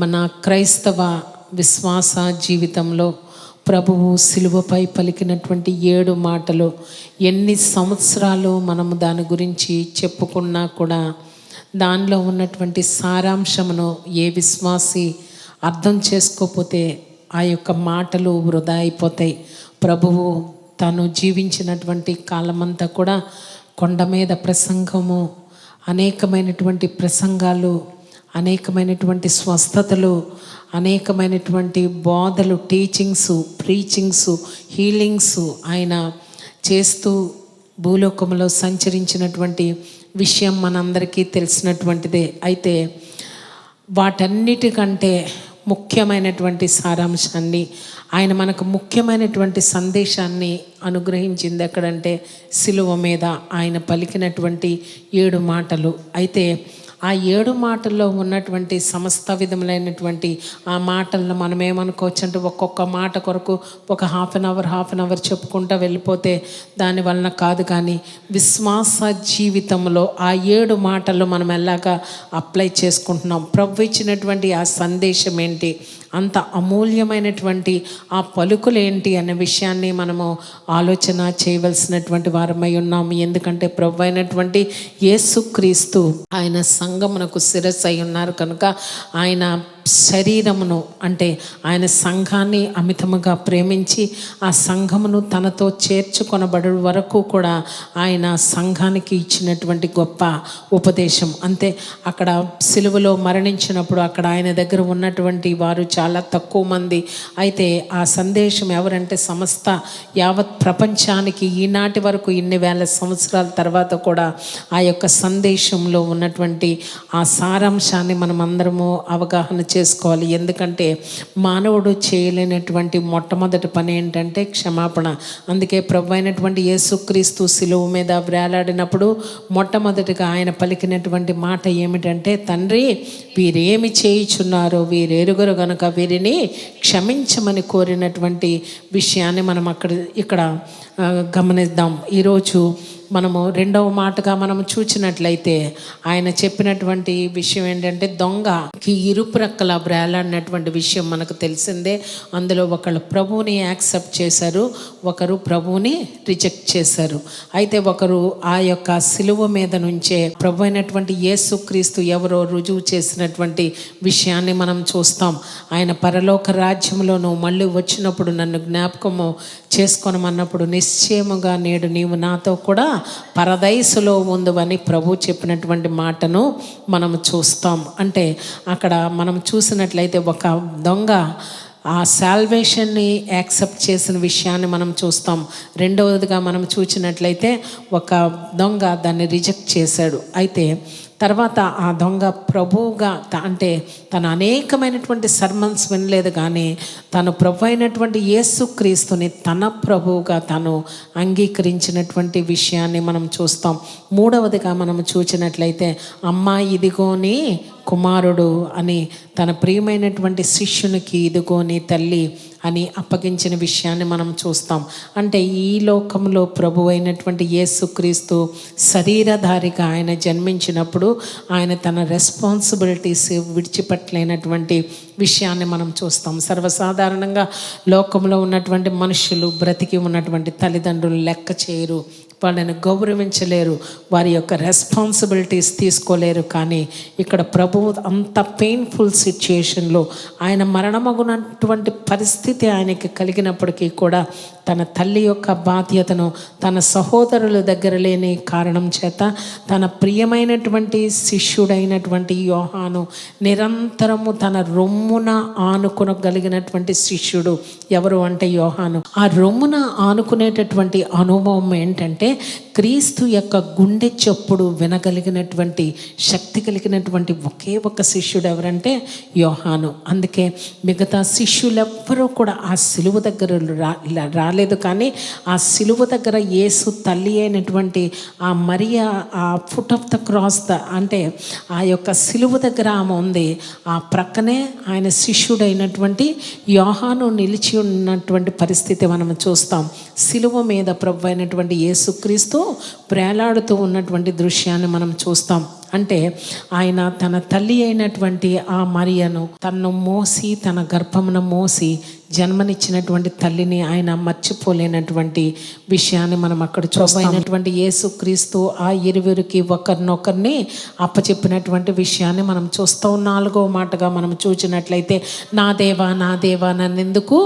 మన క్రైస్తవ విశ్వాస జీవితంలో ప్రభువు సిలువపై పలికినటువంటి 7 మాటలు ఎన్ని సంవత్సరాలు మనము దాని గురించి చెప్పుకున్నా కూడా దానిలో ఉన్నటువంటి సారాంశమును ఏ విశ్వాసి అర్థం చేసుకోకపోతే ఆ యొక్క మాటలు వృధా అయిపోతాయి. ప్రభువు తను జీవించినటువంటి కాలమంతా కూడా కొండ మీద ప్రసంగము, అనేకమైనటువంటి ప్రసంగాలు, అనేకమైనటువంటి స్వస్థతలు, అనేకమైనటువంటి బోధలు, టీచింగ్స్, ప్రీచింగ్స్, హీలింగ్స్ ఆయన చేస్తూ భూలోకంలో సంచరించినటువంటి విషయం మనందరికీ తెలిసినటువంటిదే. అయితే వాటన్నిటికంటే ముఖ్యమైనటువంటి సారాంశాన్ని, ఆయన మనకు ముఖ్యమైనటువంటి సందేశాన్ని అనుగ్రహించింది ఎక్కడంటే సిలువ మీద ఆయన పలికినటువంటి 7 మాటలు. అయితే ఆ 7 మాటల్లో ఉన్నటువంటి సమస్త విధములైనటువంటి ఆ మాటలను మనం ఏమనుకోవచ్చు అంటే ఒక్కొక్క మాట కొరకు ఒక హాఫ్ అన్ అవర్ చెప్పుకుంటూ వెళ్ళిపోతే దాని వలన కాదు. కానీ విశ్వాస జీవితంలో ఆ 7 మాటలు మనం ఎలాగా అప్లై చేసుకుంటున్నాం, ప్రభు ఇచ్చినటువంటి ఆ సందేశం ఏంటి, అంత అమూల్యమైనటువంటి ఆ పలుకులు ఏంటి అనే విషయాన్ని మనము ఆలోచన చేయవలసినటువంటి వారమై ఉన్నాము. ఎందుకంటే ప్రభు అయినటువంటి యేసుక్రీస్తు ఆయన సంఘమునకు శిరస్సు అయి ఉన్నారు కనుక ఆయన శరీరమును అంటే ఆయన సంఘాన్ని అమితముగా ప్రేమించి ఆ సంఘమును తనతో చేర్చుకొనబడు వరకు కూడా ఆయన సంఘానికి ఇచ్చినటువంటి గొప్ప ఉపదేశం. అంతే, అక్కడ సిలువలో మరణించినప్పుడు అక్కడ ఆయన దగ్గర ఉన్నటువంటి వారు చాలా తక్కువ మంది. అయితే ఆ సందేశం ఎవరంటే సమస్త యావత్ ప్రపంచానికి ఈనాటి వరకు ఇన్ని వేల సంవత్సరాల తర్వాత కూడా ఆ యొక్క సందేశంలో ఉన్నటువంటి ఆ సారాంశాన్ని మనం అందరము అవగాహన చేసుకోవాలి. ఎందుకంటే మానవుడు చేయలేనటువంటి మొట్టమొదటి పని ఏంటంటే క్షమాపణ. అందుకే ప్రభు అయినటువంటి యేసుక్రీస్తు సిలువ మీద వేలాడినప్పుడు మొట్టమొదటిగా ఆయన పలికినటువంటి మాట ఏమిటంటే, తండ్రి వీరేమి చేయుచున్నారో వీరెరుగరు గనుక వీరిని క్షమించమని కోరినటువంటి విషయాన్ని మనం ఇక్కడ గమనిద్దాం. ఈరోజు మనము 2వ మాటగా మనం చూసినట్లయితే ఆయన చెప్పినటువంటి విషయం ఏంటంటే దొంగకి ఇరుప్రక్కల బ్రేలాడినటువంటి విషయం మనకు తెలిసిందే. అందులో ఒకళ్ళు ప్రభువుని యాక్సెప్ట్ చేశారు, ఒకరు ప్రభువుని రిజెక్ట్ చేశారు. అయితే ఒకరు ఆ యొక్క సిలువ మీద నుంచే ప్రభు అయినటువంటి యేసుక్రీస్తు ఎవరో రుజువు చేసినటువంటి విషయాన్ని మనం చూస్తాం. ఆయన పరలోక రాజ్యంలోనూ మళ్ళీ వచ్చినప్పుడు నన్ను జ్ఞాపకము చేసుకోనమన్నప్పుడు నిశ్చయముగా నేడు నీవు నాతో కూడా పరదైసులో ఉందని ప్రభు చెప్పినటువంటి మాటను మనం చూస్తాం. అంటే అక్కడ మనం చూసినట్లయితే ఒక దొంగ ఆ సాల్వేషన్ని యాక్సెప్ట్ చేసిన విషయాన్ని మనం చూస్తాం. 2వదిగా మనం చూసినట్లయితే ఒక దొంగ దాన్ని రిజెక్ట్ చేశాడు. అయితే తర్వాత ఆ దొంగ ప్రభువుగా అంటే తను అనేకమైనటువంటి సర్మన్స్ వినలేదు, కానీ తను ప్రభు అయినటువంటి యేసుక్రీస్తుని తన ప్రభువుగా తను అంగీకరించినటువంటి విషయాన్ని మనం చూస్తాం. 3వదిగా మనం చూసినట్లయితే అమ్మా ఇదిగోని కుమారుడు అని తన ప్రియమైనటువంటి శిష్యునికి ఇదిగోని తల్లి అని అప్పగించిన విషయాన్ని మనం చూస్తాం. అంటే ఈ లోకంలో ప్రభు అయినటువంటి యేసుక్రీస్తు శరీరధారిగా ఆయన జన్మించినప్పుడు ఆయన తన రెస్పాన్సిబిలిటీస్ విడిచిపెట్టలేనటువంటి విషయాన్ని మనం చూస్తాం. సర్వసాధారణంగా లోకంలో ఉన్నటువంటి మనుషులు బ్రతికి ఉన్నటువంటి తల్లిదండ్రులు లెక్క చేయరు, వాళ్ళని గౌరవించలేరు, వారి యొక్క రెస్పాన్సిబిలిటీస్ తీసుకోలేరు. కానీ ఇక్కడ ప్రభువు అంత పెయిన్ఫుల్ సిచ్యుయేషన్లో ఆయన మరణమగునటువంటి పరిస్థితి ఆయనకి కలిగినప్పటికీ కూడా తన తల్లి యొక్క బాధ్యతను తన సహోదరుల దగ్గర లేని కారణం చేత తన ప్రియమైనటువంటి శిష్యుడైనటువంటి యోహాను, నిరంతరము తన రొమ్మున ఆనుకునగలిగినటువంటి శిష్యుడు ఎవరు అంటే యోహాను. ఆ రొమ్మున ఆనుకునేటటువంటి అనుభవం ఏంటంటే క్రీస్తు యొక్క గుండె చప్పుడు వినగలిగినటువంటి శక్తి కలిగినటువంటి ఒకే ఒక శిష్యుడు ఎవరంటే యోహాను. అందుకే మిగతా శిష్యులెవ్వరూ కూడా ఆ సిలువ దగ్గర రాలేదు. కానీ ఆ సిలువ దగ్గర యేసు తల్లి అయినటువంటి ఆ మరియా ఆ ఫుట్ ఆఫ్ ద క్రాస్ అంటే ఆ యొక్క సిలువ దగ్గర ఆమె ఉంది. ఆ ప్రక్కనే ఆయన శిష్యుడైనటువంటి యోహాను నిలిచి ఉన్నటువంటి పరిస్థితి మనం చూస్తాం. సిలువ మీద ప్రభు అయినటువంటి యేసుక్రీస్తు ప్రేలాడుతూ ఉన్నటువంటి దృశ్యాన్ని మనం చూస్తాం. అంటే ఆయన తన తల్లి అయినటువంటి ఆ మరియను తనను మోసి తన గర్భమును మోసి జన్మనిచ్చినటువంటి తల్లిని ఆయన మర్చిపోలేనటువంటి విషయాన్ని మనం అక్కడ చూస్తామైనటువంటి యేసుక్రీస్తు ఆ ఇరువురికి ఒకరినొకరిని అప్పచెప్పినటువంటి విషయాన్ని మనం చూస్తాం. 4వ మాటగా మనం చూసినట్లయితే నా దేవా నన్నెందుకు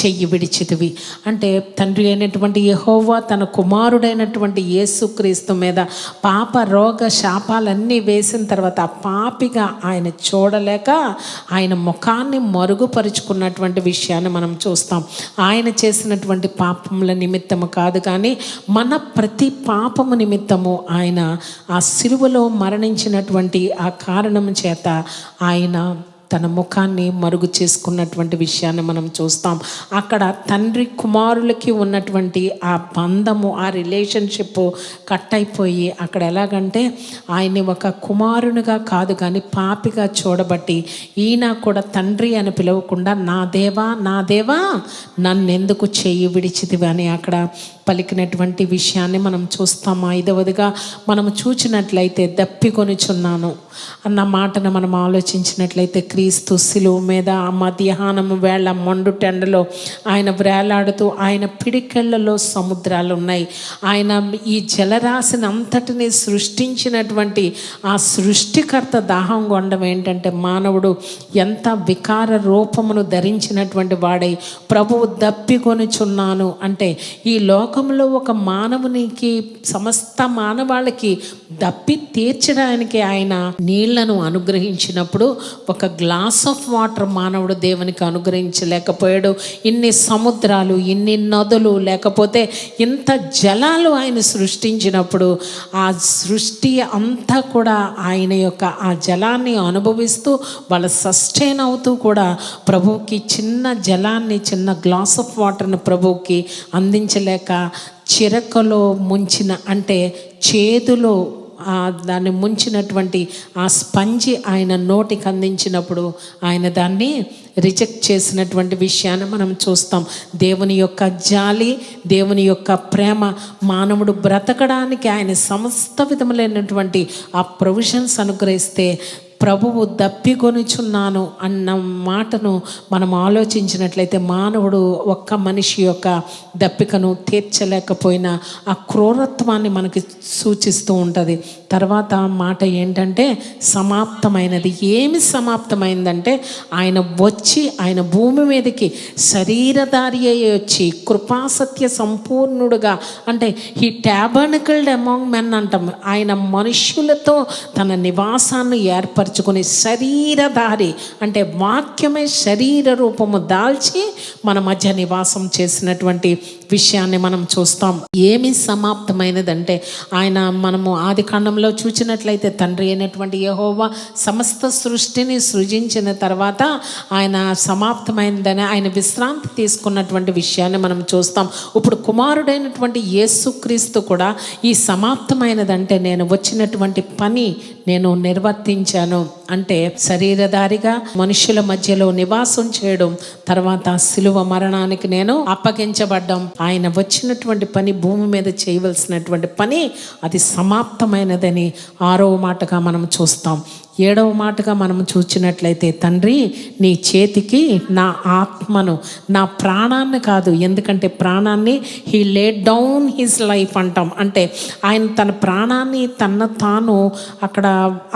చెయ్యి విడిచితివి అంటే తండ్రి అయినటువంటి యెహోవా తన కుమారుడైనటువంటి యేసుక్రీస్తు మీద పాప రోగ శాపాలన్నీ వేసిన తర్వాత పాపిగా ఆయన చూడలేక ఆయన ముఖాన్ని మరుగుపరుచుకున్నటువంటి విషయాన్ని మనం చూస్తాం. ఆయన చేసినటువంటి పాపముల నిమిత్తము కాదు కానీ మన ప్రతి పాపము నిమిత్తము ఆయన ఆ సిలువలో మరణించినటువంటి ఆ కారణం చేత ఆయన తన ముఖాన్ని మరుగు చేసుకున్నటువంటి విషయాన్ని మనం చూస్తాం. అక్కడ తండ్రి కుమారులకి ఉన్నటువంటి ఆ బంధము ఆ రిలేషన్షిప్ కట్ అయిపోయి అక్కడ ఎలాగంటే ఆయన్ని ఒక కుమారునిగా కాదు కానీ పాపిగా చూడబట్టి ఈయన కూడా తండ్రి అని పిలవకుండా నా దేవా నన్నెందుకు చెయ్యి విడిచితివి అని అక్కడ పలికినటువంటి విషయాన్ని మనం చూస్తాం. 5వదిగా మనం చూచినట్లయితే దప్పికొనిచున్నాను అన్న మాటను మనం ఆలోచించినట్లయితే క్రీస్తు శిలువ మీద ఆ మధ్యాహ్నం వేళ మండుటెండలో ఆయన వేలాడుతూ ఆయన పిడికెళ్లలో సముద్రాలు ఉన్నాయి. ఆయన ఈ జలరాశిని అంతటిని సృష్టించినటువంటి ఆ సృష్టికర్త దాహం కొండం ఏంటంటే మానవుడు ఎంత వికార రూపమును ధరించినటువంటి వాడై ప్రభువు దప్పికొనిచున్నాను అంటే ఈ లోకంలో ఒక మానవునికి సమస్త మానవాళికి దప్పి తీర్చడానికి ఆయన నీళ్లను అనుగ్రహించినప్పుడు ఒక గ్లాస్ ఆఫ్ వాటర్ మానవుడు దేవునికి అనుగ్రహించలేకపోయాడు. ఇన్ని సముద్రాలు ఇన్ని నదులు లేకపోతే ఇంత జలాలు ఆయన సృష్టించినప్పుడు ఆ సృష్టి అంతా కూడా ఆయన యొక్క ఆ జలాన్ని అనుభవిస్తూ వాళ్ళ సస్టైన్ అవుతూ కూడా ప్రభువుకి చిన్న జలాన్ని చిన్న గ్లాస్ ఆఫ్ వాటర్ని ప్రభువుకి అందించలేక చిరకలో ముంచిన అంటే చేదులో దాన్ని ముంచినటువంటి ఆ స్పంజి ఆయన నోటికి అందించినప్పుడు ఆయన దాన్ని రిజెక్ట్ చేసినటువంటి విషయాన్ని మనం చూస్తాం. దేవుని యొక్క జాలి దేవుని యొక్క ప్రేమ మానవుడు బ్రతకడానికి ఆయన సమస్త విధములైనటువంటి ఆ ప్రొవిజన్స్ అనుగ్రహిస్తే ప్రభువు దప్పికొనిచున్నాను అన్న మాటను మనం ఆలోచించినట్లయితే మానవుడు ఒక్క మనిషి యొక్క దప్పికను తీర్చలేకపోయిన ఆ క్రూరత్వాన్ని మనకి సూచిస్తూ ఉంటుంది. తర్వాత మాట ఏంటంటే సమాప్తమైనది. ఏమి సమాప్తమైందంటే ఆయన వచ్చి ఆయన భూమి మీదకి శరీరధారి అయ్యి వచ్చి కృపాసత్య సంపూర్ణుడుగా అంటే హీ ట్యాబర్నికల్డ్ అమాంగ్ మెన్ అంటాం. ఆయన మనుష్యులతో తన నివాసాన్ని ఏర్పరచుకుని శరీరధారి అంటే వాక్యమే శరీర రూపము దాల్చి మన మధ్య నివాసం చేసినటువంటి విషయాన్ని మనం చూస్తాం. ఏమి సమాప్తమైనదంటే ఆయన మనము ఆది కాండంలో చూసినట్లయితే తండ్రి అయినటువంటి యెహోవా సమస్త సృష్టిని సృజించిన తర్వాత ఆయన సమాప్తమైనదని ఆయన విశ్రాంతి తీసుకున్నటువంటి విషయాన్ని మనం చూస్తాం. ఇప్పుడు కుమారుడైనటువంటి యేసుక్రీస్తు కూడా ఈ సమాప్తమైనదంటే నేను వచ్చినటువంటి పని నేను నిర్వర్తించాను అంటే శరీరధారిగా మనుషుల మధ్యలో నివాసం చేయడం, తర్వాత శిలువ మరణానికి నేను అప్పగించబడ్డం, ఆయన వచ్చినటువంటి పని భూమి మీద చేయవలసినటువంటి పని అది సమాప్తమైనదని 6వ మాటగా మనం చూస్తాం. 7వ మాటగా మనం చూసినట్లయితే తండ్రి నీ చేతికి నా ఆత్మను నా ప్రాణాన్ని కాదు, ఎందుకంటే ప్రాణాన్ని he laid down his life అంటాం. అంటే ఆయన తన ప్రాణాన్ని తన తాను అక్కడ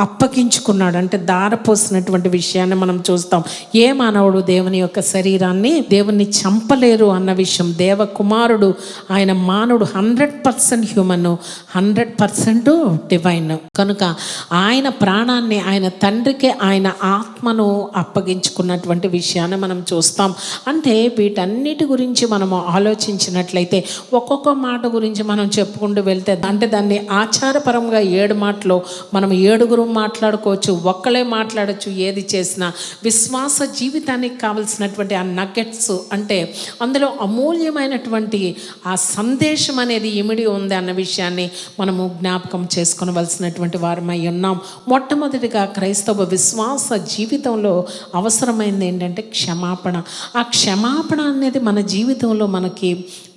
అప్పగించుకున్నాడు అంటే దారపోసినటువంటి విషయాన్ని మనం చూస్తాం. ఏ మానవుడు దేవుని యొక్క శరీరాన్ని దేవుని చంపలేరు అన్న విషయం. దేవకుమారుడు ఆయన మానవుడు 100% హ్యూమన్ 100% డివైన్ కనుక ఆయన ప్రాణాన్ని ఆయన తండ్రికి ఆయన ఆత్మను అప్పగించుకున్నటువంటి విషయాన్ని మనం చూస్తాం. అంటే వీటన్నిటి గురించి మనము ఆలోచించినట్లయితే ఒక్కొక్క మాట గురించి మనం చెప్పుకుంటూ వెళ్తే అంటే దాన్ని ఆచారపరంగా 7 మాటలు మనం 7గురు మాట్లాడుకోవచ్చు. ఒక్క ఒక్కళ్ళే మాట్లాడచ్చు ఏది చేసినా. విశ్వాస జీవితానికి కావలసినటువంటి ఆ నగ్గెట్స్ అంటే అందులో అమూల్యమైనటువంటి ఆ సందేశం అనేది ఇమిడి ఉంది అన్న విషయాన్ని మనము జ్ఞాపకం చేసుకొనవలసినటువంటి వారమై ఉన్నాం. మొట్టమొదటిగా క్రైస్తవ విశ్వాస జీవితంలో అవసరమైంది ఏంటంటే క్షమాపణ. ఆ క్షమాపణ అనేది మన జీవితంలో మనకి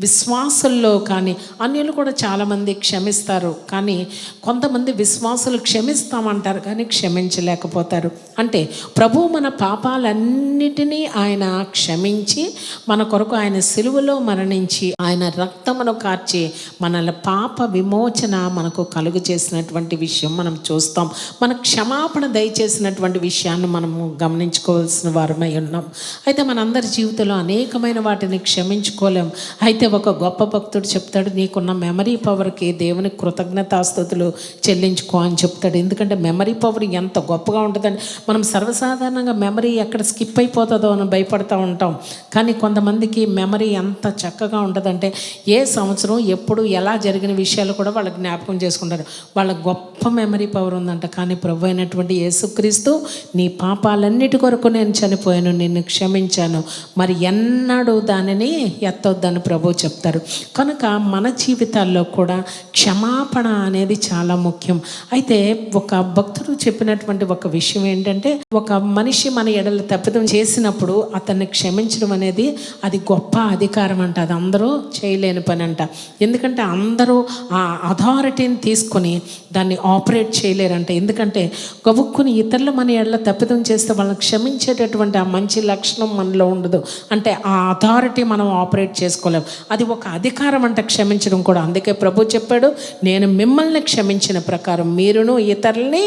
విశ్వాసుల్లో కానీ అన్యులు కూడా చాలామంది క్షమిస్తారు, కానీ కొంతమంది విశ్వాసులు క్షమిస్తామంటారు కానీ క్షమించలేకపోతారు. అంటే ప్రభు మన పాపాలన్నిటినీ ఆయన క్షమించి మన కొరకు ఆయన సిలువలో మరణించి ఆయన రక్తమును కార్చి మనల్ని పాప విమోచన మనకు కలుగు చేసినటువంటి విషయం మనం చూస్తాం. మన క్షమాపణ దయచేసినటువంటి విషయాన్ని మనము గమనించుకోవాల్సిన వారమై ఉన్నాం. అయితే మనందరి జీవితంలో అనేకమైన వాటిని క్షమించుకోలేం. అయితే ఒక గొప్ప భక్తుడు చెప్తాడు, నీకున్న మెమరీ పవర్కి దేవునికి కృతజ్ఞతాస్తుతులు చెల్లించుకో అని చెప్తాడు. ఎందుకంటే మెమరీ పవర్ ఎంత గొప్పగా ఉంటుందండి. మనం సర్వసాధారణంగా మెమరీ ఎక్కడ స్కిప్ అయిపోతుందో అని భయపడుతూ ఉంటాం, కానీ కొంతమందికి మెమరీ ఎంత చక్కగా ఉంటుందంటే ఏ సంవత్సరం ఎప్పుడు ఎలా జరిగిన విషయాలు కూడా వాళ్ళు జ్ఞాపకం చేసుకుంటారు. వాళ్ళ గొప్ప మెమరీ పవర్ ఉందంట. కానీ ప్రభు అయినటువంటి యేసుక్రీస్తు నీ పాపాలన్నిటి కొరకు నేను చనిపోయాను, నిన్ను క్షమించాను, మరి ఎన్నడూ దానిని ఎత్తొద్దని ప్రభు చెప్తారు. కనుక మన జీవితాల్లో కూడా క్షమాపణ అనేది చాలా ముఖ్యం. అయితే ఒక భక్తుడు చెప్పినటువంటి ఒక విషయం ఏంటంటే, ఒక మనిషి మన ఎడల తప్పిదం చేసినప్పుడు అతన్ని క్షమించడం అనేది అది గొప్ప అధికారం అంట. అది అందరూ చేయలేని పని అంట. ఎందుకంటే అందరూ ఆ అథారిటీని తీసుకొని దాన్ని ఆపరేట్ చేయలేరంట. ఎందుకంటే గబుక్కుని ఇతరులు మన ఎడల తప్పిదం చేస్తే వాళ్ళని క్షమించేటటువంటి ఆ మంచి లక్షణం మనలో ఉండదు. అంటే ఆ అథారిటీ మనం ఆపరేట్ చేసుకోలేం. అది ఒక అధికారం అంట క్షమించడం కూడా. అందుకే ప్రభు చెప్పాడు, నేను మిమ్మల్ని క్షమించిన ప్రకారం మీరును ఇతరుల్ని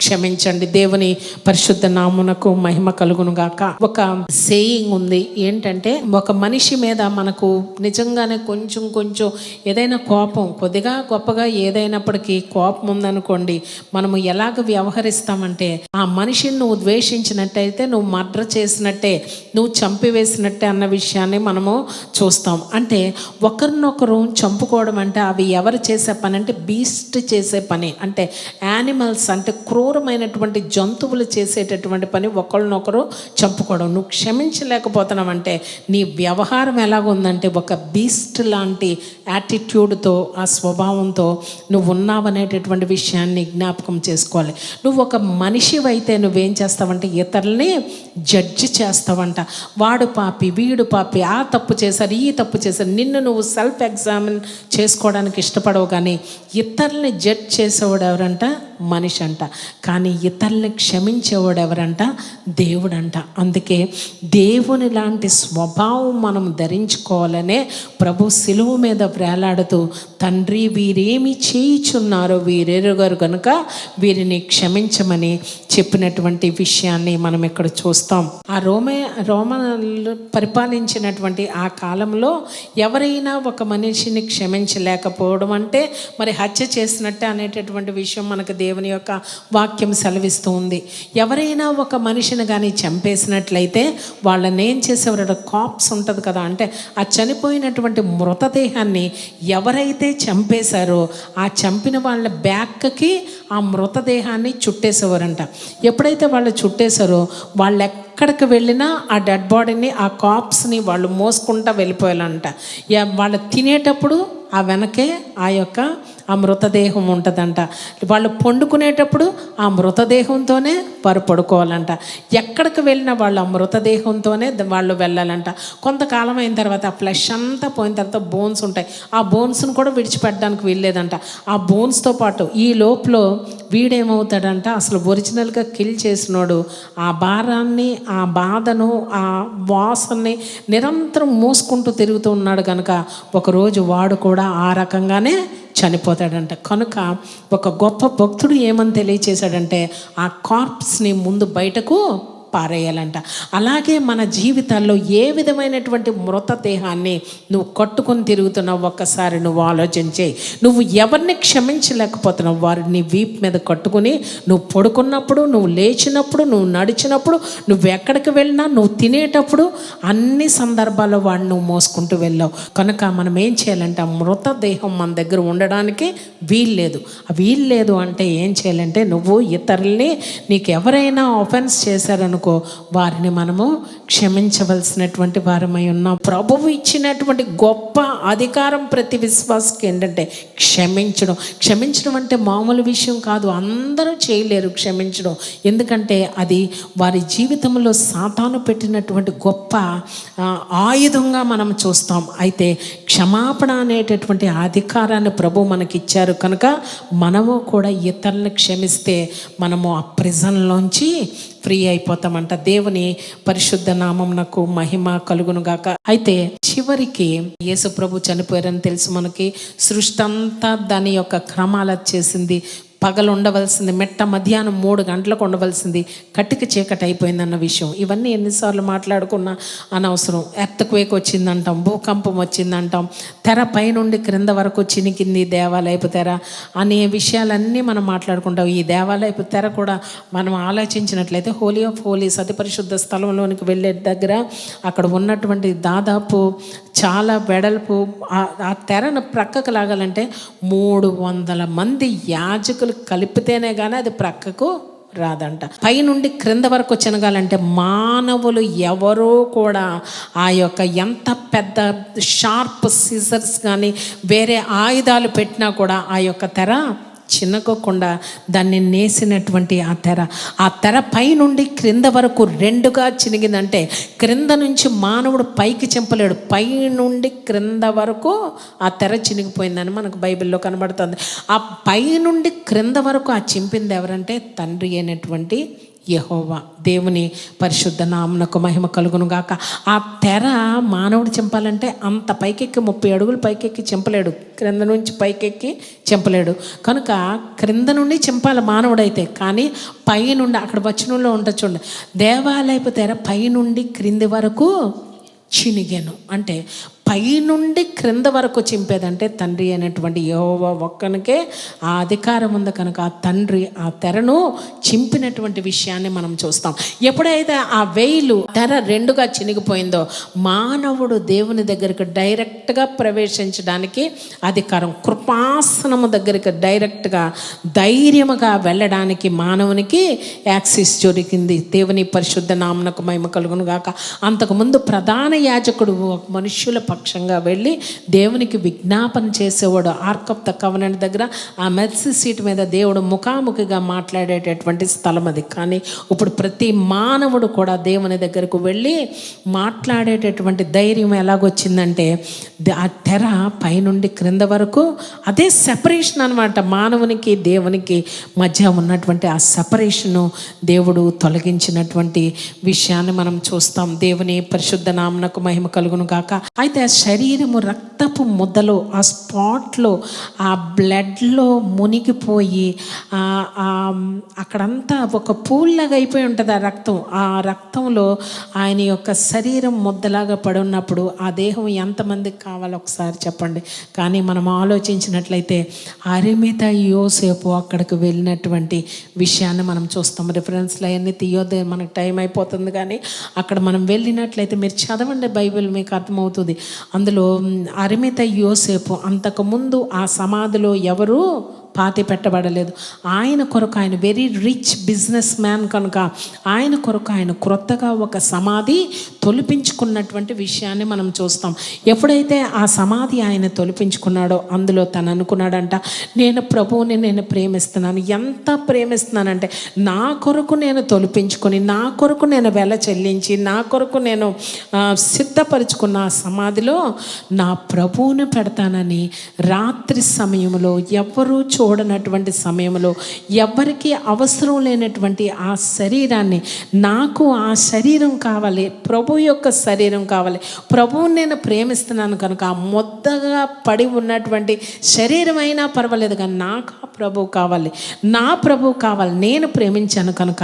క్షమించండి. దేవుని పరిశుద్ధ నామునకు మహిమ కలుగును గాక. ఒక సేయింగ్ ఉంది ఏంటంటే, ఒక మనిషి మీద మనకు నిజంగానే కొంచెం ఏదైనా కోపం, కొద్దిగా గొప్పగా ఏదైనప్పటికీ కోపం ఉందనుకోండి, మనము ఎలాగ వ్యవహరిస్తామంటే ఆ మనిషిని నువ్వు ద్వేషించినట్టయితే నువ్వు మర్డర్ చేసినట్టే, నువ్వు చంపివేసినట్టే అన్న విషయాన్ని మనము చూస్తాం. అంటే ఒకరినొకరు చంపుకోవడం అంటే అవి ఎవరు చేసే పని అంటే బీస్ట్ చేసే పని. అంటే యానిమల్స్ అంటే క్రూరమైనటువంటి జంతువులు చేసేటటువంటి పని ఒకరినొకరు చంపుకోవడం. నువ్వు క్షమించలేకపోతున్నావంటే నీ వ్యవహారం ఎలాగుందంటే ఒక బీస్ట్ లాంటి యాటిట్యూడ్తో, ఆ స్వభావంతో నువ్వు ఉన్నావనేటటువంటి విషయాన్ని జ్ఞాపకం చేసుకోవాలి. నువ్వు ఒక మనిషివైతే నువ్వేం చేస్తావంటే ఇతరులని జడ్జి చేస్తావంట. వాడు పాపి, వీడు పాపి, ఆ తప్పు చేశారు, ఈ తప్పు చేశారు. నిన్ను నువ్వు సెల్ఫ్ ఎగ్జామిన్ చేసుకోవడానికి ఇష్టపడవు, కానీ ఇతరుల్ని జడ్జ్ చేసేవాడు ఎవరంట? మనిషి అంట. కానీ ఇతరుల్ని క్షమించేవాడు ఎవరంట? దేవుడంట. అందుకే దేవుని లాంటి స్వభావం మనం ధరించుకోవాలనే ప్రభు సిలువ మీద వేలాడుతూ, తండ్రి వీరేమి చేయుచున్నారో వీరెరుగరు కనుక వీరిని క్షమించమని చెప్పినటువంటి విషయాన్ని మనం ఇక్కడ చూస్తాం. ఆ రోమన్లు పరిపాలించినటువంటి ఆ కాలంలో ఎవరైనా ఒక మనిషిని క్షమించలేకపోవడం అంటే మరి హత్య చేసినట్టే అనేటటువంటి విషయం మనకు దేవుని యొక్క వాక్యం సెలవిస్తూ ఉంది. ఎవరైనా ఒక మనిషిని కానీ చంపేసినట్లయితే వాళ్ళని ఏం చేసేవారు? కాప్స్ ఉంటుంది కదా, అంటే ఆ చనిపోయినటువంటి మృతదేహాన్ని ఎవరైతే చంపేశారో ఆ చంపిన వాళ్ళ బ్యాక్కి ఆ మృతదేహాన్ని చుట్టేసేవారంట. ఎప్పుడైతే వాళ్ళు చుట్టేశారో వాళ్ళు ఎక్కడికి వెళ్ళినా ఆ డెడ్ బాడీని, ఆ కాప్స్ని వాళ్ళు మోసుకుంటూ వెళ్ళిపోయాలంట. వాళ్ళు తినేటప్పుడు ఆ వెనకే ఆ మృతదేహం ఉంటుందంట. వాళ్ళు పండుకునేటప్పుడు ఆ మృతదేహంతోనే వారు పడుకోవాలంట. ఎక్కడికి వెళ్ళినా వాళ్ళు ఆ మృతదేహంతోనే వాళ్ళు వెళ్ళాలంట. కొంతకాలం అయిన తర్వాత ఆ ఫ్లెష్ అంతా పోయిన తర్వాత బోన్స్ ఉంటాయి, ఆ బోన్స్ను కూడా విడిచిపెట్టడానికి వీల్లేదంట. ఆ బోన్స్తో పాటు ఈ లోపల వీడేమవుతాడంట, అసలు ఒరిజినల్గా కిల్ చేసినోడు ఆ భారాన్ని, ఆ బాధను, ఆ వాసనని నిరంతరం మోసుకుంటూ తిరుగుతూ ఉన్నాడు కనుక ఒకరోజు వాడు కూడా ఆ రకంగానే చనిపోతాడంట. కనుక ఒక గొప్ప భక్తుడు ఏమని తెలియచేశాడంటే, ఆ కార్ప్స్ని ముందు బయటకు పారేయాలంట. అలాగే మన జీవితాల్లో ఏ విధమైనటువంటి మృతదేహాన్ని నువ్వు కట్టుకొని తిరుగుతున్నావు ఒక్కసారి నువ్వు ఆలోచన చేయి. నువ్వు ఎవరిని క్షమించలేకపోతున్నావు, వారిని వీపు మీద కట్టుకుని నువ్వు పడుకున్నప్పుడు, నువ్వు లేచినప్పుడు, నువ్వు నడిచినప్పుడు, నువ్వు ఎక్కడికి వెళ్ళినా, నువ్వు తినేటప్పుడు అన్ని సందర్భాల్లో వాడిని నువ్వు మోసుకుంటూ వెళ్ళావు. కనుక మనం ఏం చేయాలంటే ఆ మృతదేహం మన దగ్గర ఉండడానికి వీల్లేదు అంటే ఏం చేయాలంటే నువ్వు ఇతరుల్ని, నీకు ఎవరైనా ఆఫెన్స్ చేశారనుకో వారిని మనము క్షమించవలసినటువంటి వారమై ఉన్నాం. ప్రభువు ఇచ్చినటువంటి గొప్ప అధికారం ప్రతి విశ్వాసకి ఏంటంటే క్షమించడం అంటే మామూలు విషయం కాదు. అందరూ చేయలేరు క్షమించడం. ఎందుకంటే అది వారి జీవితంలో సాతాను పెట్టినటువంటి గొప్ప ఆయుధంగా మనం చూస్తాం. అయితే క్షమాపణ అనేటటువంటి అధికారాన్ని ప్రభు మనకిచ్చారు కనుక మనము కూడా ఇతరులను క్షమిస్తే మనము ఆ ప్రిజన్లోంచి ఫ్రీ అయిపోతామంట. దేవుని పరిశుద్ధ నామమునకు మహిమ కలుగునుగాక. అయితే చివరికి యేసు ప్రభు చనిపోయారని తెలుసు మనకి. సృష్టి అంతా దాని యొక్క క్రమాలు చేసింది. పగలు ఉండవలసింది మెట్ట, మధ్యాహ్నం 3 గంటలకు ఉండవలసింది కటిక చీకటి అయిపోయిందన్న విషయం. ఇవన్నీ ఎన్నిసార్లు మాట్లాడుకున్నా అనవసరం. ఎర్త్క్వేక్ వచ్చిందంటాం, భూకంపం వచ్చిందంటాం, తెర పైనుండి క్రింద వరకు చినికింది దేవాలయపు తెర అనే విషయాలన్నీ మనం మాట్లాడుకుంటాం. ఈ దేవాలయపు తెర కూడా మనం ఆలోచించినట్లయితే హోలీ ఆఫ్ హోలీస్, అతి పరిశుద్ధ స్థలంలోనికి వెళ్ళే దగ్గర అక్కడ ఉన్నటువంటి దాదాపు చాలా వెడల్పు, ఆ తెరను ప్రక్కకు లాగాలంటే 300 మంది యాజకులు కలిపితేనే కానీ అది ప్రక్కకు రాదంట. పైనుండి క్రింద వరకు చినగాలంటే మానవులు ఎవరో కూడా ఆ యొక్క ఎంత పెద్ద షార్ప్ సిజర్స్ కానీ వేరే ఆయుధాలు పెట్టినా కూడా ఆ యొక్క తెర చిన్నకోకుండా దాన్ని నేసినటువంటి ఆ తెర పైనుండి క్రింద వరకు 2గా చినిగిందంటే క్రింద నుంచి మానవుడు పైకి చెంపలేడు, పైనుండి క్రింద వరకు ఆ తెర చినిగిపోయిందని మనకు బైబిల్లో కనబడుతుంది. ఆ పైనుండి క్రింద వరకు ఆ చింపింది ఎవరంటే తండ్రి అయినటువంటి యెహోవా. దేవుని పరిశుద్ధ నామమునకు మహిమ కలుగును గాక. ఆ తెర మానవుడు చింపాలంటే అంత పైకెక్కి 30 అడుగులు పైకెక్కి చింపలేడు, క్రింద నుంచి పైకెక్కి చింపలేడు. కనుక క్రింద నుండి చింపాలి మానవుడైతే. కానీ పైనుండి అక్కడ వచనంలో ఉంటుంది చూడండి, దేవాలయపు తెర పైనుండి క్రింది వరకు చినిగెను అంటే పైనుండి క్రింద వరకు చింపేదంటే తండ్రి అయినటువంటి యెహోవా ఒక్కనికే ఆ అధికారం ఉంది. కనుక ఆ తండ్రి ఆ తెరను చింపినటువంటి విషయాన్ని మనం చూస్తాం. ఎప్పుడైతే ఆ వేయిలు తెర 2గా చినిగిపోయిందో మానవుడు దేవుని దగ్గరికి డైరెక్ట్గా ప్రవేశించడానికి అధికారం, కృపాసనము దగ్గరికి డైరెక్ట్గా ధైర్యముగా వెళ్ళడానికి మానవునికి యాక్సెస్ దొరికింది. దేవుని పరిశుద్ధ నామమునకు మహిమ కలుగును గాక. అంతకుముందు ప్రధాన యాజకుడు మనుష్యుల పక్షంగా వెళ్ళి దేవునికి విజ్ఞాపన చేసేవాడు. ఆర్క్ ఆఫ్ ద కవెనెంట్ దగ్గర ఆ మెర్సీ సీట్ మీద దేవుడు ముఖాముఖిగా మాట్లాడేటటువంటి స్థలం అది. కానీ ఇప్పుడు ప్రతి మానవుడు కూడా దేవుని దగ్గరకు వెళ్ళి మాట్లాడేటటువంటి ధైర్యం ఎలాగొచ్చిందంటే ఆ తెర పైనుండి క్రింద వరకు అదే సెపరేషన్ అనమాట. మానవునికి దేవునికి మధ్య ఉన్నటువంటి ఆ సెపరేషను దేవుడు తొలగించినటువంటి విషయాన్ని మనం చూస్తాం. దేవుని పరిశుద్ధ నామమునకు మహిమ కలుగును గాక. అయితే ఆ శరీరము రక్తపు ముద్దలో ఆ స్పాట్లో ఆ బ్లడ్లో మునిగిపోయి అక్కడంతా ఒక పూల్లాగా అయిపోయి ఉంటుంది ఆ రక్తం. ఆ రక్తంలో ఆయన యొక్క శరీరం ముద్దలాగా పడి ఉన్నప్పుడు ఆ దేహం ఎంతమందికి కావాలో ఒకసారి చెప్పండి. కానీ మనం ఆలోచించినట్లయితే అరిమిత యోసేపు అక్కడికి వెళ్ళినటువంటి విషయాన్ని మనం చూస్తాం. రిఫరెన్స్లు అవన్నీ తీయొద్దు, మనకు టైం అయిపోతుంది. కానీ అక్కడ మనం వెళ్ళినట్లయితే మీరు చదవండి బైబిల్, మీకు అర్థమవుతుంది. అందులో అరిమిత యోసేపు అంతకుముందు ఆ సమాధిలో ఎవరు పాతి పెట్టబడలేదు. ఆయన కొరకు, ఆయన వెరీ రిచ్ బిజినెస్ మ్యాన్ కనుక ఆయన కొరకు ఆయన క్రొత్తగా ఒక సమాధి తొలిపించుకున్నటువంటి విషయాన్ని మనం చూస్తాం. ఎప్పుడైతే ఆ సమాధి ఆయన తొలిపించుకున్నాడో అందులో తను అనుకున్నాడంట, నేను ప్రభువుని నేను ప్రేమిస్తున్నాను. ఎంత ప్రేమిస్తున్నానంటే నా కొరకు నేను తొలిపించుకొని, నా కొరకు నేను వెల చెల్లించి, నా కొరకు నేను సిద్ధపరుచుకున్న ఆ సమాధిలో నా ప్రభువుని పెడతానని రాత్రి సమయంలో ఎవరూ చూడనటువంటి సమయంలో ఎవరికి అవసరం లేనటువంటి ఆ శరీరాన్ని, నాకు ఆ శరీరం కావాలి, ప్రభు యొక్క శరీరం కావాలి, ప్రభువుని నేను ప్రేమిస్తున్నాను కనుక ఆ ముద్దగా పడి ఉన్నటువంటి శరీరం అయినా పర్వాలేదు కానీ నాకు ఆ ప్రభు కావాలి, నా ప్రభు కావాలి, నేను ప్రేమించాను కనుక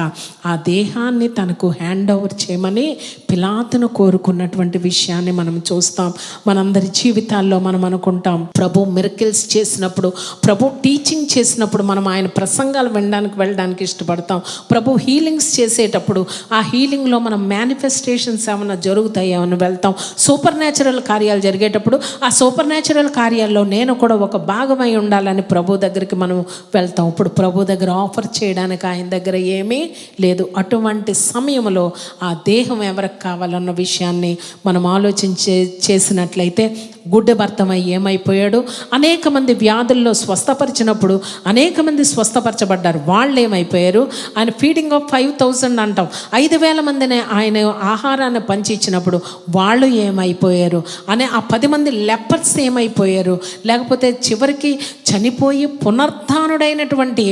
ఆ దేహాన్ని తనకు హ్యాండ్ ఓవర్ చేయమని పిలాతును కోరుకున్నటువంటి విషయాన్ని మనం చూస్తాం. మనందరి జీవితాల్లో మనం అనుకుంటాం, ప్రభు మిరకిల్స్ చేసినప్పుడు, ప్రభు టీచింగ్ చేసినప్పుడు మనం ఆయన ప్రసంగాలు వెళ్ళడానికి ఇష్టపడతాం. ప్రభు హీలింగ్స్ చేసేటప్పుడు ఆ హీలింగ్లో మనం మేనిఫెస్టేషన్స్ ఏమైనా జరుగుతాయేమని వెళ్తాం. సూపర్ న్యాచురల్ కార్యాలు జరిగేటప్పుడు ఆ సూపర్ న్యాచురల్ కార్యాల్లో నేను కూడా ఒక భాగమై ఉండాలని ప్రభు దగ్గరికి మనం వెళ్తాం. ఇప్పుడు ప్రభు దగ్గర ఆఫర్ చేయడానికి ఆయన దగ్గర ఏమీ లేదు. అటువంటి సమయంలో ఆ దేహం ఎవరికి కావాలన్న విషయాన్ని మనం చేసినట్లయితే గుడ్డి భర్తమై ఏమైపోయాడు? అనేక మంది వ్యాధుల్లో స్వస్థపరిచినప్పుడు అనేక మంది స్వస్థపరచబడ్డారు. వాళ్ళు ఏమైపోయారు? ఆయన ఫీడింగ్ ఆఫ్ 5,000 అంటాం, 5,000 మందిని ఆయన ఆహారాన్ని పంచి ఇచ్చినప్పుడు వాళ్ళు ఏమైపోయారు? అనే ఆ 10 మంది లెపర్స్ ఏమైపోయారు? లేకపోతే చివరికి చనిపోయి పునరుత్థానుడైనటువంటి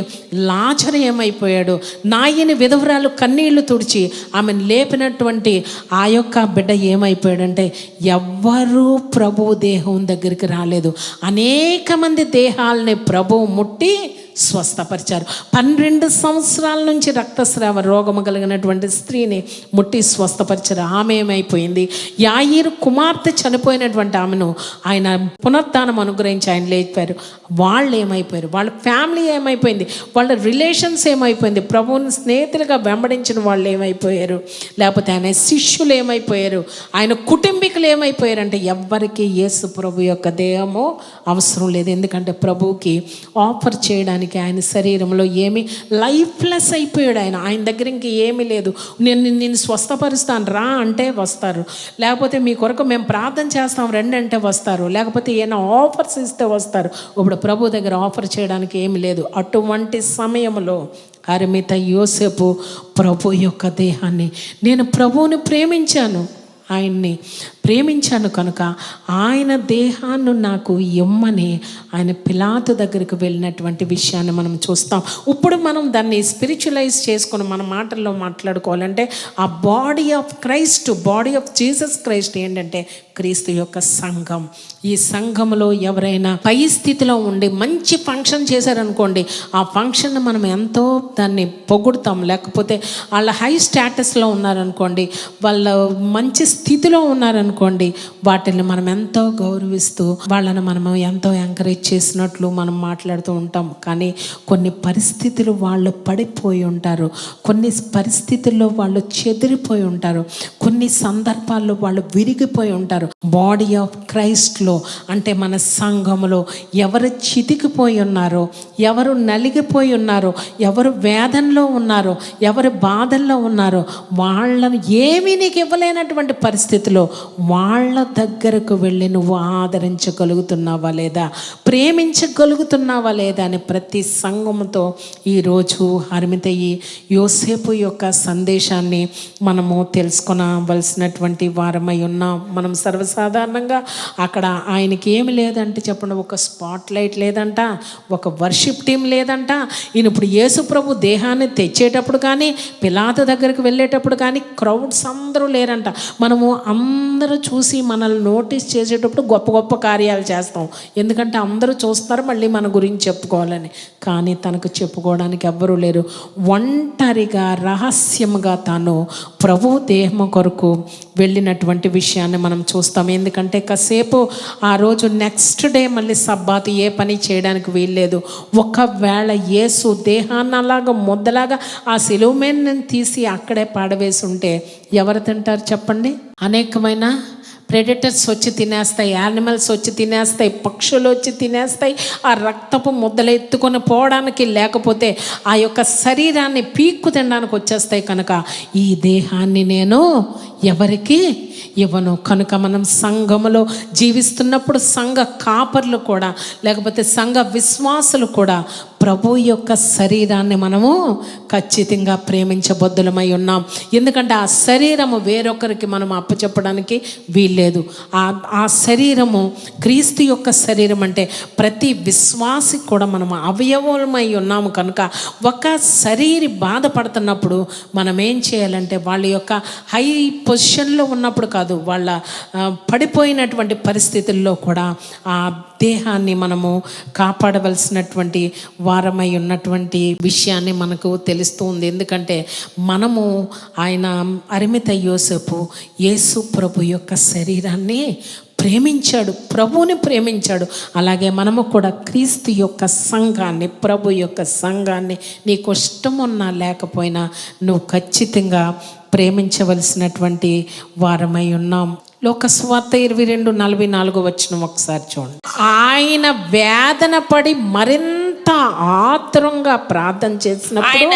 లాజరు ఏమైపోయాడు? నాయని విధవరాలు కన్నీళ్లు తుడిచి ఆమెను లేపినటువంటి ఆ యొక్క బిడ్డ ఏమైపోయాడంటే ఎవ్వరూ ప్రభు దేహం దగ్గరికి రాలేదు. అనేక మంది దేహాలని ప్రభువు ముట్టి స్వస్థపరిచారు. 12 సంవత్సరాల నుంచి రక్తస్రావ రోగము కలిగినటువంటి స్త్రీని ముట్టి స్వస్థపరిచారు. ఆమె ఏమైపోయింది? యాయీరు కుమార్తె చనిపోయినటువంటి ఆమెను ఆయన పునరుత్థానం అనుగ్రహించి ఆయన లేపారు. వాళ్ళు ఏమైపోయారు? వాళ్ళ ఫ్యామిలీ ఏమైపోయింది? వాళ్ళ రిలేషన్స్ ఏమైపోయింది? ప్రభువుని స్నేహితులుగా వెంబడించిన వాళ్ళు ఏమైపోయారు? లేకపోతే ఆయన శిష్యులు ఏమైపోయారు? ఆయన కుటుంబీకులు ఏమైపోయారు? అంటే ఎవ్వరికి యేసు ప్రభు యొక్క దేహము అవసరం లేదు. ఎందుకంటే ప్రభువుకి ఆఫర్ చేయడానికి ఆయన శరీరంలో ఏమి లైఫ్లెస్ అయిపోయాడు. ఆయన దగ్గర ఇంక ఏమీ లేదు. నేను స్వస్థపరుస్తాను రా అంటే వస్తారు, లేకపోతే మీ కొరకు మేము ప్రార్థన చేస్తాం రండి అంటే వస్తారు, లేకపోతే ఏమైనా ఆఫర్స్ ఇస్తే వస్తారు. ఇప్పుడు ప్రభు దగ్గర ఆఫర్ చేయడానికి ఏమి లేదు. అటువంటి సమయంలో అరిమిత యోసేపు ప్రభు యొక్క దేహాన్ని, నేను ప్రభువుని ప్రేమించాను, ఆయన్ని ప్రేమించాను కనుక ఆయన దేహాన్ని నాకు ఇమ్మని ఆయన పిలాతు దగ్గరికి వెళ్ళినటువంటి విషయాన్ని మనం చూస్తాం. ఇప్పుడు మనం దాన్ని స్పిరిచువలైజ్ చేసుకొని మన మాటల్లో మాట్లాడుకోవాలంటే ఆ body of Christ, body of Jesus Christ ఏంటంటే క్రీస్తు యొక్క సంఘం. ఈ సంఘంలో ఎవరైనా పై స్థితిలో ఉండి మంచి ఫంక్షన్ చేశారనుకోండి, ఆ ఫంక్షన్ మనం ఎంతో దాన్ని పొగుడుతాం. లేకపోతే వాళ్ళ హై స్టేటస్లో ఉన్నారనుకోండి, వాళ్ళ మంచి స్థితిలో ఉన్నారనుకోండి, వాటిని మనం ఎంతో గౌరవిస్తూ వాళ్ళని మనం ఎంతో ఎంకరేజ్ చేసినట్లు మనం మాట్లాడుతూ ఉంటాం. కానీ కొన్ని పరిస్థితులు వాళ్ళు పడిపోయి ఉంటారు, కొన్ని పరిస్థితుల్లో వాళ్ళు చెదిరిపోయి ఉంటారు, కొన్ని సందర్భాల్లో వాళ్ళు విరిగిపోయి ఉంటారు. బాడీ ఆఫ్ క్రైస్ట్లో అంటే మన సంఘములో ఎవరు చితికిపోయి ఉన్నారో, ఎవరు నలిగిపోయి ఉన్నారో, ఎవరు వేదనలో ఉన్నారో, ఎవరు బాధల్లో ఉన్నారో, వాళ్ళను ఏమీ నీకు ఇవ్వలేనటువంటి పరిస్థితిలో వాళ్ళ దగ్గరకు వెళ్ళి నువ్వు ఆదరించగలుగుతున్నావా లేదా, ప్రేమించగలుగుతున్నావా లేదా అని ప్రతి సంఘముతో ఈరోజు హరిమిత ఈ యోసేపు యొక్క సందేశాన్ని మనము తెలుసుకొనవలసినటువంటి వారమై ఉన్నాం. మనం సర్వసాధారణంగా అక్కడ ఆయనకి ఏమి లేదంటే చెప్పండి, ఒక స్పాట్ లైట్ లేదంట, ఒక వర్షిప్ టీం లేదంట. ఈయన ఇప్పుడు యేసు ప్రభు దేహాన్ని తెచ్చేటప్పుడు కానీ పిలాతు దగ్గరికి వెళ్ళేటప్పుడు కానీ క్రౌడ్స్ అందరూ లేరంట. మనము అందరూ చూసి మనల్ని నోటీస్ చేసేటప్పుడు గొప్ప గొప్ప కార్యాలు చేస్తాం, ఎందుకంటే అందరూ చూస్తారు మళ్ళీ మన గురించి చెప్పుకోవాలని. కానీ తనకు చెప్పుకోవడానికి ఎవ్వరూ లేరు. ఒంటరిగా రహస్యంగా తాను ప్రభు దేహం కొరకు వెళ్ళినటువంటి విషయాన్ని మనం చూస్తాం. ఎందుకంటే కాసేపు ఆ రోజు నెక్స్ట్ డే మళ్ళీ సబ్బాతు ఏ పని చేయడానికి వీల్లేదు. ఒకవేళ యేసు దేహాన్ని అలాగా ముద్దలాగా ఆ సిలువ మీద తీసి అక్కడే పాడవేసి ఉంటే ఎవరు తింటారు చెప్పండి? అనేకమైన ప్రెడేటర్స్ వచ్చి తినేస్తాయి, యానిమల్స్ వచ్చి తినేస్తాయి, పక్షులు వచ్చి తినేస్తాయి. ఆ రక్తపు ముద్దలు ఎత్తుకొని పోవడానికి, లేకపోతే ఆ యొక్క శరీరాన్ని పీక్కు తినడానికి వచ్చేస్తాయి. కనుక ఈ దేహాన్ని నేను ఎవరికి ఇవ్వను. కనుక మనం సంఘములో జీవిస్తున్నప్పుడు సంఘ కాపర్లు కూడా, లేకపోతే సంఘ విశ్వాసులు కూడా ప్రభు యొక్క శరీరాన్ని మనము ఖచ్చితంగా ప్రేమించబద్దులమై ఉన్నాం. ఎందుకంటే ఆ శరీరము వేరొకరికి మనం అప్పచెప్పడానికి వీల్లేదు. ఆ శరీరము క్రీస్తు యొక్క శరీరం అంటే ప్రతి విశ్వాసి కూడా మనం అవయవమై ఉన్నాము. కనుక ఒక శరీరి బాధపడుతున్నప్పుడు మనం ఏం చేయాలంటే వాళ్ళ యొక్క హై పొజిషన్లో ఉన్నప్పుడు కాదు, వాళ్ళ పడిపోయినటువంటి పరిస్థితుల్లో కూడా ఆ దేహాన్ని మనము కాపాడవలసినటువంటి వారమై ఉన్నటువంటి విషయాన్ని మనకు తెలుస్తూ ఉంది. ఎందుకంటే మనము ఆయన అరిమిత యోసేపు యేసు ప్రభు యొక్క శరీరాన్ని ప్రేమించాడు, ప్రభువుని ప్రేమించాడు. అలాగే మనము కూడా క్రీస్తు యొక్క సంఘాన్ని, ప్రభు యొక్క సంఘాన్ని నీకు ఇష్టం ఉన్నా లేకపోయినా నువ్వు ఖచ్చితంగా ప్రేమించవలసినటువంటి వారమై ఉన్నాం. లోకస్వార్త 22:44 ఒకసారి చూడండి. ఆయన వేదన పడి మరింత ఆతురంగా ప్రార్థన చేసినప్పుడు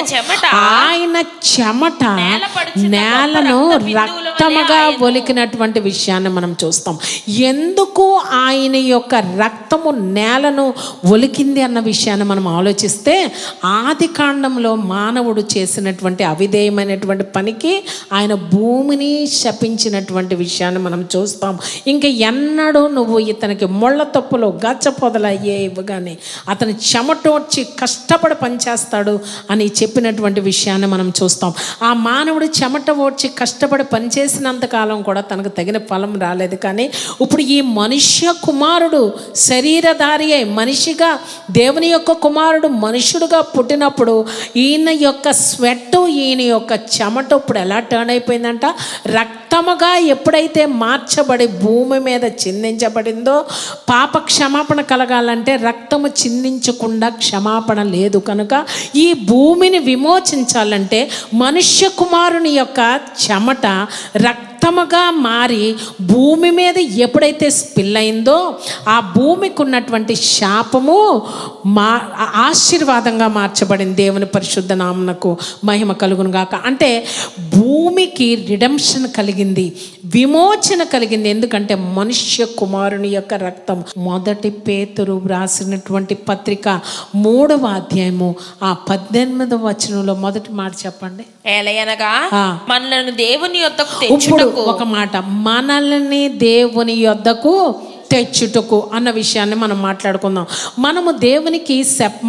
ఆయన చెమట నేలను రక్తముగా ఒలికినటువంటి విషయాన్ని మనం చూస్తాం. ఎందుకు ఆయన యొక్క రక్తము నేలను ఒలికింది అన్న విషయాన్ని మనం ఆలోచిస్తే, ఆది కాండంలో మానవుడు చేసినటువంటి అవిధేయమైనటువంటి పనికి ఆయన భూమిని శపించినటువంటి విషయాన్ని మనం చూస్తాం. ఇంకా ఎన్నడూ నువ్వు ఇతనికి ముళ్ళ తప్పులో గచ్చ పొదలు అయ్యే ఇవ్వగానే అతని చెమటోడ్చి కష్టపడి పనిచేస్తాడు అని చెప్పినటువంటి విషయాన్ని మనం చూస్తాం. ఆ మానవుడు చెమట ఓడ్చి కష్టపడి పనిచేసినంతకాలం కూడా తనకు తగిన ఫలం రాలేదు. కానీ ఇప్పుడు ఈ మనుష్య కుమారుడు శరీరధారి అయి మనిషిగా, దేవుని యొక్క కుమారుడు మనుషుడుగా పుట్టినప్పుడు ఈయన యొక్క స్వెట్, ఈయన యొక్క చెమట ఇప్పుడు ఎలా టర్న్ అయిపోయిందంట, రక్తముగా ఎప్పుడైతే మార్చబడి భూమి మీద చిందించబడిందో, పాప క్షమాపణ కలగాలంటే రక్తము చిందించకుండా క్షమాపణ లేదు. కనుక ఈ భూమిని విమోచించాలంటే మనుష్య కుమారుని యొక్క చెమట రక్తముగా మారి భూమి మీద ఎప్పుడైతే స్పిల్ అయిందో, ఆ భూమికి ఉన్నటువంటి శాపము ఆశీర్వాదంగా మార్చబడింది. దేవుని పరిశుద్ధ నామమునకు మహిమ కలుగును గాక. అంటే భూమికి రిడెంప్షన్ కలిగింది, విమోచన కలిగింది. ఎందుకంటే మనుష్య కుమారుని యొక్క రక్తం. మొదటి పేతురు రాసినటువంటి పత్రిక 3వ అధ్యాయము 18వ మొదటి మాట చెప్పండి. ఏలయనగా మనలను దేవుని యొద్దకు ఇప్పుడు ఒక మాట, మనల్ని దేవుని యొద్దకు తెచ్చుటకు అన్న విషయాన్ని మనం మాట్లాడుకుందాం. మనము దేవునికి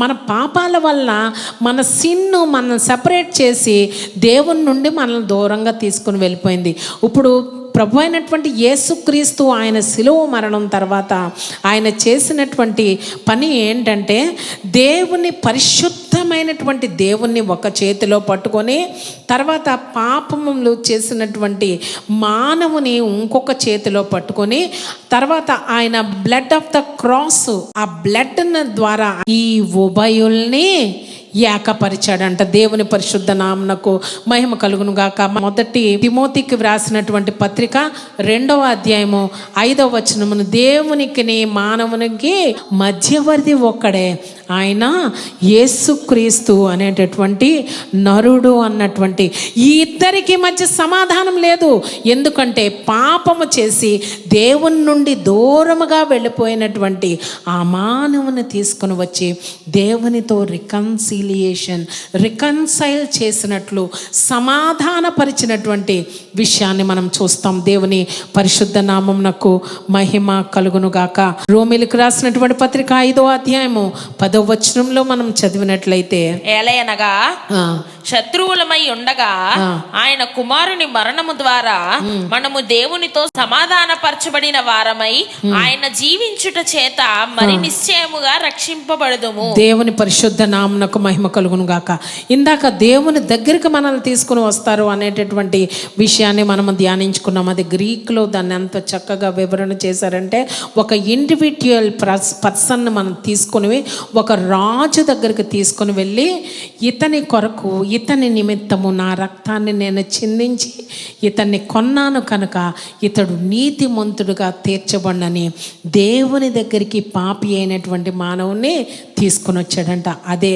మన పాపాల వల్ల మన సిన్ను మనం సెపరేట్ చేసి దేవుని నుండి మనల్ని దూరంగా తీసుకుని వెళ్ళిపోయింది. ఇప్పుడు ప్రభు అయినటువంటి యేసుక్రీస్తు ఆయన శిలువ మరణం తర్వాత ఆయన చేసినటువంటి పని ఏంటంటే, దేవుని పరిశుద్ధమైనటువంటి దేవుణ్ణి ఒక చేతిలో పట్టుకొని, తర్వాత పాపములు చేసినటువంటి మానవుని ఇంకొక చేతిలో పట్టుకొని, తర్వాత ఆయన బ్లడ్ ఆఫ్ ద క్రాస్, ఆ బ్లడ్ ద్వారా ఈ ఉభయుల్ని ఏకపరిచాడంట. దేవుని పరిశుద్ధ నామమునకు మహిమ కలుగును గాక. మొదటి తిమోతికి వ్రాసినటువంటి పత్రిక 2వ అధ్యాయము 5వ వచనమును, దేవునికి మానవునికి మధ్యవర్తి ఒక్కడే, ఆయన యేసుక్రీస్తు అనేటటువంటి నరుడు అన్నటువంటి ఈ ఇద్దరికి మధ్య సమాధానం లేదు. ఎందుకంటే పాపము చేసి దేవుని నుండి దూరముగా వెళ్ళిపోయినటువంటి ఆ మానవుని తీసుకుని వచ్చి దేవునితో రికన్సైల్ చేసినట్లు సమాధానపరిచినటువంటి విషయాన్ని మనం చూస్తాం. దేవుని పరిశుద్ధ నామమునకు మహిమ కలుగును గాక. రోమీలకు రాసినటువంటి పత్రిక 5వ అధ్యాయము 10వ వచనంలో మనం చదివినట్లయితే, ఏలయనగా శత్రువులమై ఉండగా ఆయన కుమారుని మరణము ద్వారా మనము దేవునితో సమాధానపరచబడిన వారమై ఆయన జీవించుట చేత మరి నిశ్చయముగా రక్షింపబడదుము. దేవుని పరిశుద్ధ నామమునకు మహిమ కలుగును గాక. ఇందాక దేవుని దగ్గరికి మనల్ని తీసుకుని వస్తారు అనేటటువంటి విషయాన్ని మనము ధ్యానించుకున్నాం. అది గ్రీక్లో దాన్ని ఎంత చక్కగా వివరణ చేశారంటే, ఒక ఇండివిజువల్ పర్సన్ మనం తీసుకుని ఒక రాజు దగ్గరికి తీసుకుని వెళ్ళి, ఇతని కొరకు, ఇతని నిమిత్తము నా రక్తాన్ని నేను చిందించి ఇతన్ని కొన్నాను కనుక ఇతడు నీతిమంతుడుగా తీర్చబడని దేవుని దగ్గరికి పాపి అయినటువంటి మానవుని తీసుకొని వచ్చాడంట. అదే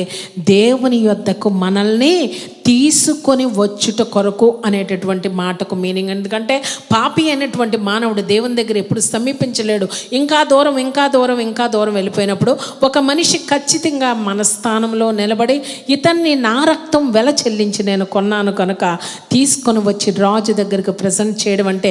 దేవుని యొద్దకు మనల్ని తీసుకొని వచ్చుట కొరకు అనేటటువంటి మాటకు మీనింగ్. ఎందుకంటే పాపి అయినటువంటి మానవుడు దేవుని దగ్గర ఎప్పుడు సమీపించలేడు. ఇంకా దూరం వెళ్ళిపోయినప్పుడు ఒక మనిషి ఖచ్చితంగా మన స్థానంలో నిలబడి, ఇతన్ని నా రక్తం వెల చెల్లించి నేను కొన్నాను కనుక తీసుకొని వచ్చి రాజు దగ్గరికి ప్రజెంట్ చేయడం అంటే,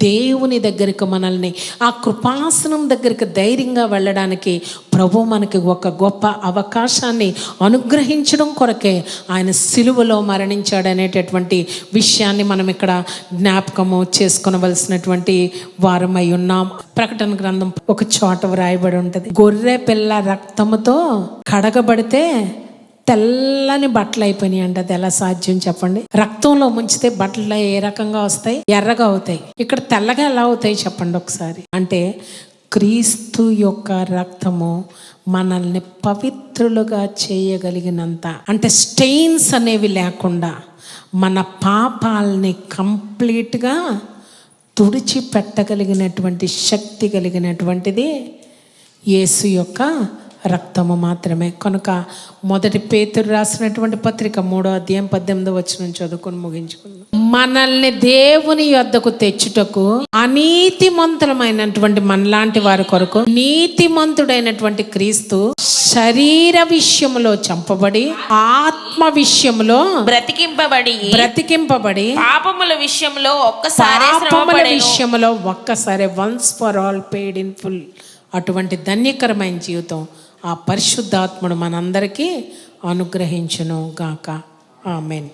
దేవుని దగ్గరికి మనల్ని ఆ కృపాసనం దగ్గరికి ధైర్యంగా వెళ్ళడానికి ప్రభు మనకి ఒక గొప్ప అవకాశాన్ని అనుగ్రహించడం కొరకే ఆయన సిలువలో మరణించాడు అనేటటువంటి విషయాన్ని మనం ఇక్కడ జ్ఞాపకము చేసుకొనవలసినటువంటి వారమై ఉన్నాం. ప్రకటన గ్రంథం ఒక చోట వ్రాయబడి ఉంటుంది, గొర్రె పిల్ల రక్తముతో కడగబడితే తెల్లని బట్టలు అయిపోయినాయి అంట. అది ఎలా సాధ్యం చెప్పండి? రక్తంలో ముంచితే బట్టలు ఏ రకంగా వస్తాయి? ఎర్రగా అవుతాయి. ఇక్కడ తెల్లగా ఎలా అవుతాయి చెప్పండి ఒకసారి? అంటే క్రీస్తు యొక్క రక్తము మనల్ని పవిత్రులుగా చేయగలిగినంత, అంటే స్టెయిన్స్ అనేవి లేకుండా మన పాపాలని కంప్లీట్గా తుడిచిపెట్టగలిగినటువంటి శక్తి కలిగినటువంటిది యేసు యొక్క రక్తము మాత్రమే. కనుక మొదటి పేతురు రాసినటువంటి పత్రిక 3వ అధ్యాయం 18వ వచనం చదువుకొని ముగించుకుందాం. మనల్ని దేవుని యొద్దకు తెచ్చుటకు అనీతిమంతులమైనటువంటి మనలాంటి వారి కొరకు నీతిమంతుడైనటువంటి క్రీస్తు శరీర విషయములో చంపబడి ఆత్మ విషయములో బ్రతికింపబడి పాపముల విషయంలో ఒక్కసారి once for all paid in full. అటువంటి ధన్యకరమైన జీవితం ఆ పరిశుద్ధాత్ముడు మనందరికీ అనుగ్రహించును గాక. ఆమేన్.